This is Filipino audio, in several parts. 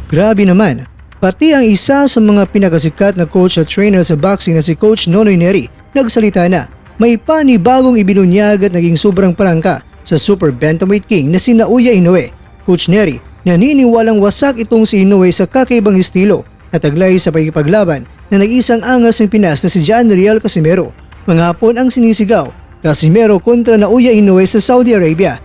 Grabe naman, pati ang isa sa mga pinakasikat na coach at trainer sa boxing na si Coach Nonoy Neri nagsalita na may panibagong ibinunyag at naging sobrang prangka sa Super Bantamweight King na si Naoya Inoue. Coach Neri naniniwalang wasak itong si Inoue sa kakaibang estilo na taglay sa pagkipaglaban na nag-isang angas ng Pinas na si John Riel Casimero. Manghapon ang sinisigaw, Casimero kontra Naoya Inoue sa Saudi Arabia.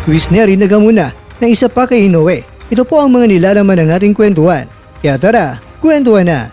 Luis Neri nagamuna ng isa pa kay Inoue. Ito po ang mga nilalaman ng ating kwentuhan. Kaya tara, kwentuhan na!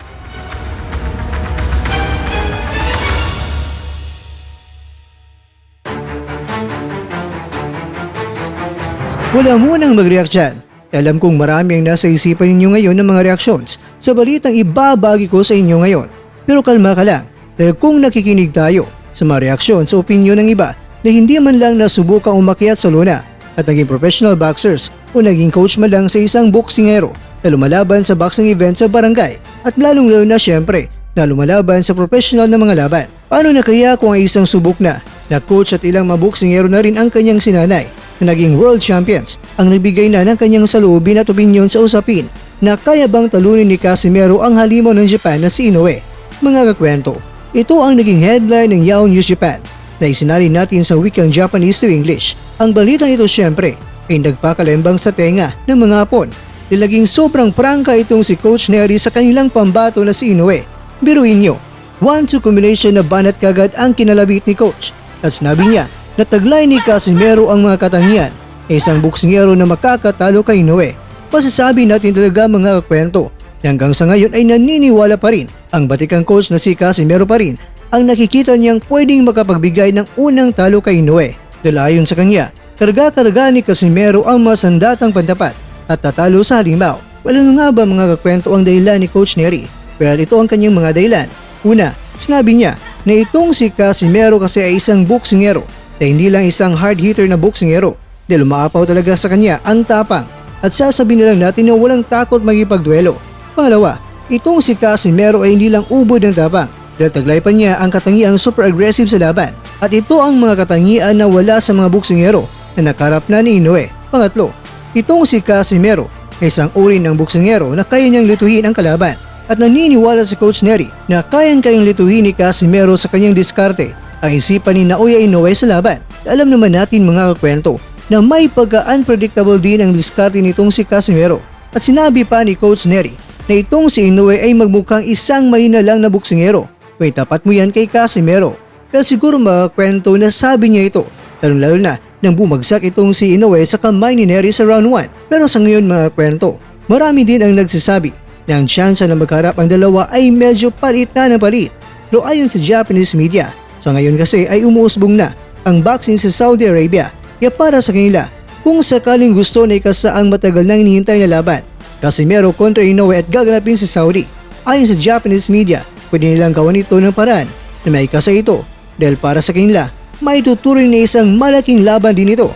Wala munang mag-react dyan. Alam kong marami ang nasa isipan ninyo ngayon ng mga reactions sa balitang ibabagi ko sa inyo ngayon. Pero kalma ka lang dahil kung nakikinig tayo sa mga reaksyon sa opinyon ng iba na hindi man lang nasubukang umakyat sa luna at naging professional boxers o naging coach man lang sa isang boksingero na lumalaban sa boxing event sa barangay at lalong-lalo na syempre na lumalaban sa professional na mga laban. Paano na kaya kung ang isang subok na coach at ilang maboksingero na rin ang kanyang sinanay na naging world champions ang nagbigay na ng kanyang saloobin at opinyon sa usapin na kaya bang talunin ni Casimero ang halimaw ng Japan na si Inoue? Mga kakwento, ito ang naging headline ng Yahoo News Japan na isinalin natin sa wikang Japanese to English. Ang balitang ito syempre ay nagpakalembang sa tenga ng mga Hapon. Nilaging sobrang prangka itong si Coach Neri sa kanilang pambato na si Inoue. Biruin nyo, 1-2 combination na banat kagad ang kinalabit ni Coach at sinabi niya na taglay ni Casimero ang mga katangian ay isang boksingero na makakatalo kay Inoue. Masasabi natin talaga mga kakwento na hanggang sa ngayon ay naniniwala pa rin ang batikang coach na si Casimero pa rin ang nakikita niyang pwedeng makapagbigay ng unang talo kay Inoue. Dahil ayon sa kanya, karga-karga ni Casimero ang masandatang pantapat at tatalo sa halimaw. Ano nga ba mga kakwento ang dahilan ni Coach Neri? Well, ito ang kanyang mga dahilan. Una, sinabi niya na itong si Casimero kasi ay isang boksingero na hindi lang isang hard hitter na boksingero dahil umaapaw talaga sa kanya ang tapang at sasabihin na lang natin na walang takot magipagduelo. Pangalawa, itong si Casimero ay hindi lang ubod ng tapang dahil taglay pa niya ang katangiang super aggressive sa laban at ito ang mga katangian na wala sa mga boksingero na nakarap na ni Inoue. Pangatlo, itong si Casimero ay isang uri ng boksingero na kaya niyang lutuhin ang kalaban at naniniwala si Coach Neri na kayang lutuhin ni Casimero sa kanyang diskarte ang isipan ni Naoya Inoue sa laban. Alam naman natin mga kakwento na may pagka-unpredictable din ang diskarte nitong si Casimero at sinabi pa ni Coach Neri na itong si Inoue ay magmukhang isang mahina lang na boksingero. May tapat mo yan kay Casimero. Pero siguro mga kwento na sabi niya ito, lalo na nang bumagsak itong si Inoue sa kamay ni Neri sa round 1. Pero sa ngayon mga kwento, marami din ang nagsasabi na ang tsansa na magharap ang dalawa ay medyo palit na ng palit. Pero ayon sa Japanese media, sa ngayon kasi ay umuusbong na ang boxing sa Saudi Arabia. Kaya para sa kanila, kung sakaling gusto na ikasa ang matagal nang hinihintay na laban, Casimero kontra Inoue at gaganapin sa Saudi, ayon sa Japanese media, pwede nilang gawan ito ng paraan na may ikasa ito dahil para sa kanila, may tuturing na isang malaking laban din ito.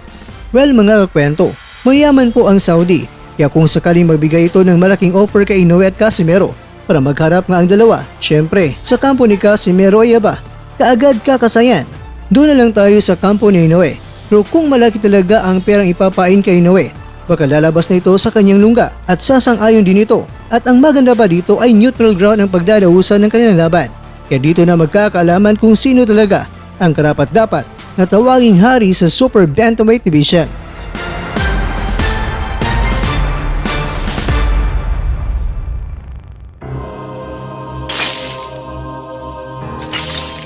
Well mga kakwento, mayaman po ang Saudi, kaya kung sakaling magbigay ito ng malaking offer kay Inoue at Casimero para magharap nga ang dalawa, syempre sa kampo ni Casimero ay aba, kaagad kakasayan. Doon na lang tayo sa kampo ni Inoue. Pero kung malaki talaga ang perang ipapain kay Inoue, baka lalabas na ito sa kanyang lungga at sasang-ayon din ito. At ang maganda pa dito ay neutral ground ang pagdadausan ng kanilang laban. Kaya dito na magkakaalaman kung sino talaga ang karapat-dapat na tawaging hari sa Super Bantamweight Division.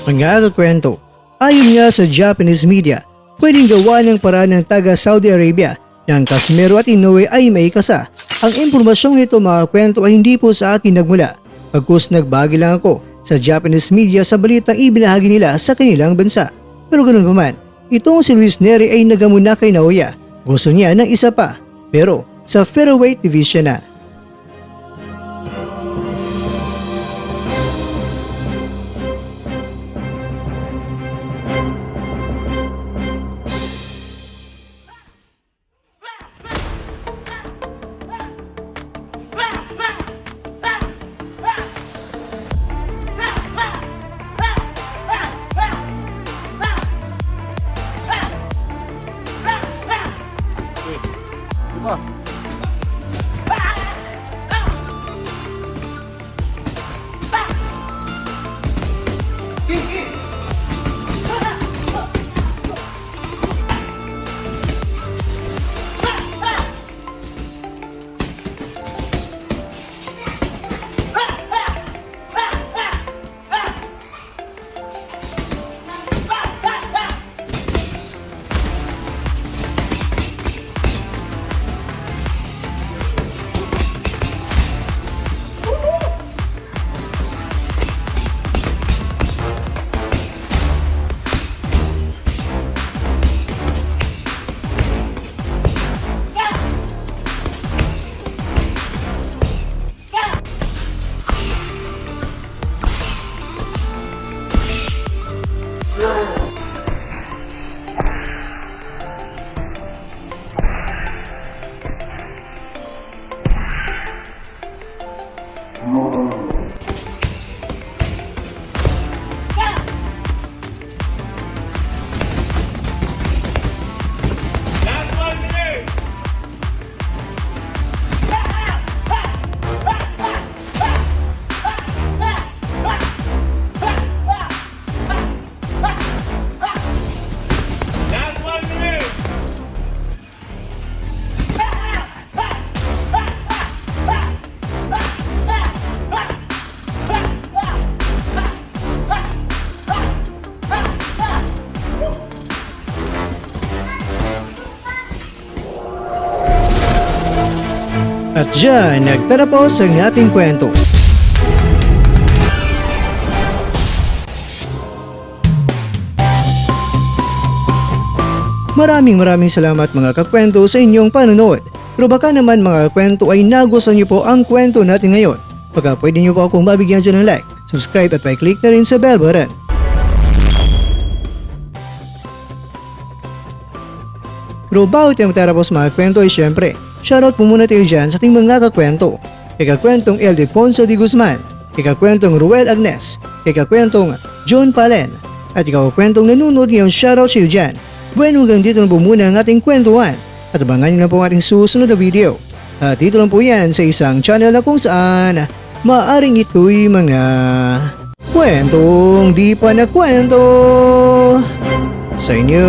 Mga kakwento, ayon nga sa Japanese media, pwedeng gawa ng paraan ng taga Saudi Arabia ng Casimero at Inoue ay may ikasa. Ang impormasyong ito mga kwento ay hindi po sa akin nagmula. Pagkus nagbagi lang ako sa Japanese media sa balitang ibinahagi nila sa kanilang bansa. Pero ganun pa man, itong si Luis Neri ay nagamuna kay Naoya. Gusto niya ng isa pa, pero sa featherweight division na. At dyan, nagtatapos ang ating kwento. Maraming salamat mga kakwento sa inyong panonood. Pero baka naman mga kwento ay nagustuhan niyo po ang kwento natin ngayon. Baka pwede niyo po akong mabigyan dyan ng like, subscribe at pa-click na rin sa bell button. Pero bago tayo matapos mga kwento ay syempre, shoutout po muna tayo dyan sa ating mga kakwento. Kay kakwentong Ildefonso de Guzman, kay kakwentong Ruel Agnes, kay kakwentong John Palen, at ikaw kakwentong nanonood ngayon, shoutout sa iyo dyan. Bueno, hanggang dito na po muna ang ating kwentuhan at abangan nyo na po ang ating susunod na video. At dito lang po yan sa isang channel na kung saan maaring ito'y mga kwentong di pa na kwento sa inyo.